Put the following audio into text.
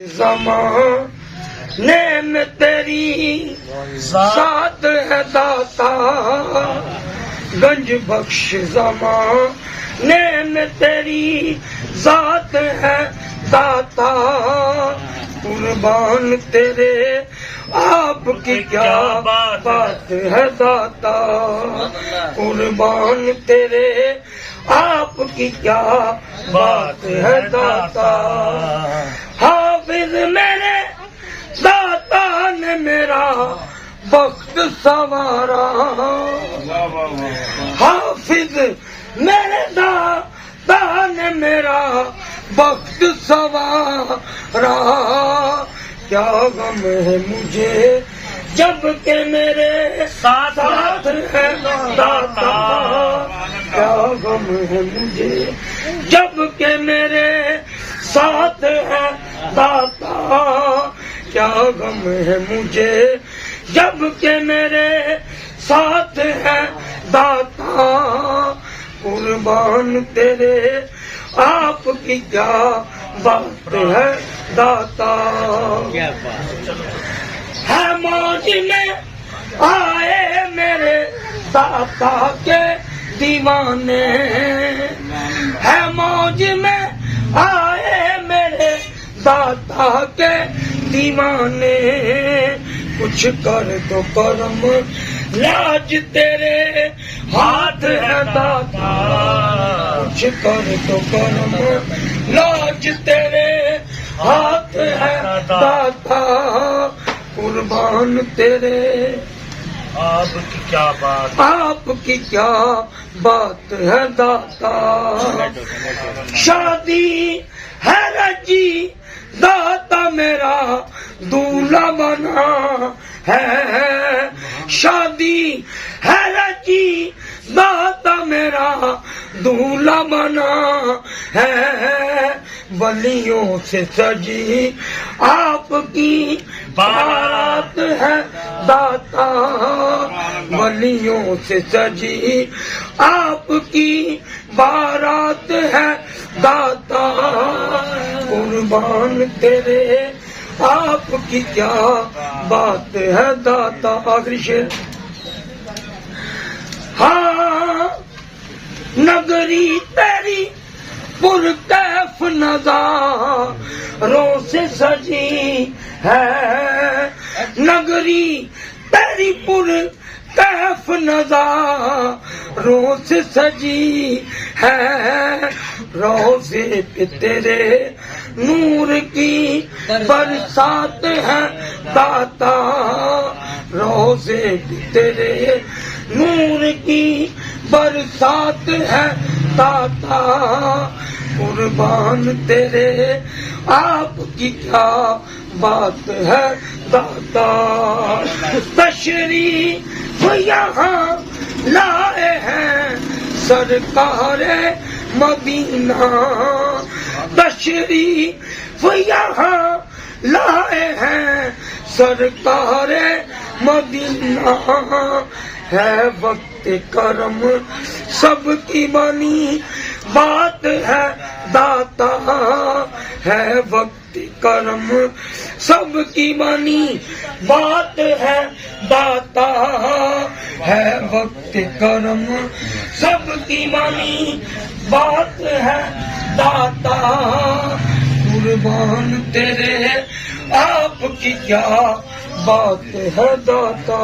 زمانے میں تیری ذات ہے داتا، گنج بخش زمانے میں تیری ذات ہے داتا، قربان تیرے آپ کی کیا بات ہے داتا، قربان تیرے آپ کی کیا بات ہے داتا، حافظ میرے داتا نے میرا وقت سنوارا، حافظ میرے داتا نے میرا وقت سنوارا، کیا غم ہے مجھے جب کہ میرے ساتھ ہے داتا، کیا غم ہے مجھے جب کہ میرے ساتھ ہے داتا، کیا غم ہے مجھے جب کہ میرے ساتھ ہے داتا، قربان تیرے آپ کی کیا بات ہے داتا، ہے موج میں آئے میرے داتا کے دیوانے، ہے موج میں آئے میرے داتا کے دیوانے، کچھ کر دو کرم لاج تیرے ہاتھ ہے داتا، کچھ کر دو کرم لاج تیرے ہاتھ ہے داتا، قربان تیرے آپ کی کیا بات، آپ کی کیا بات ہے داتا، شادی ہے رجی داتا میرا دولہا بنا ہے، شادی ہے رجی داتا میرا دولہا بنا ہے، ولیوں سے سجی آپ کی بارات ہے داتا، ولیوں سے سجی آپ کی بارات ہے داتا، قربان تیرے آپ کی کیا بات ہے داتا، آخری شعر، ہاں نگری تیری پرکیف نظاروں سے سجی ہے، نگری تیری پرکیف نظاروں سے سجی ہے، روضے پہ تیرے نور کی برسات ہے داتا، روضے پہ تیرے نور کی برسات ہے داتا، قربان تیرے آپ کی کیا بات ہے داتا، تشریف یہاں لائے ہیں سرکار مدینہ، تشریف یہاں لائے ہیں سرکار مدینہ، ہے وقت کرم سب کی بنی بات ہے داتا، ہے وقت کرم سب کی بنی بات ہے داتا، ہے وقت کرم سب کی بنی بات ہے داتا، قربان تیرے آپ کی کیا بات ہے داتا۔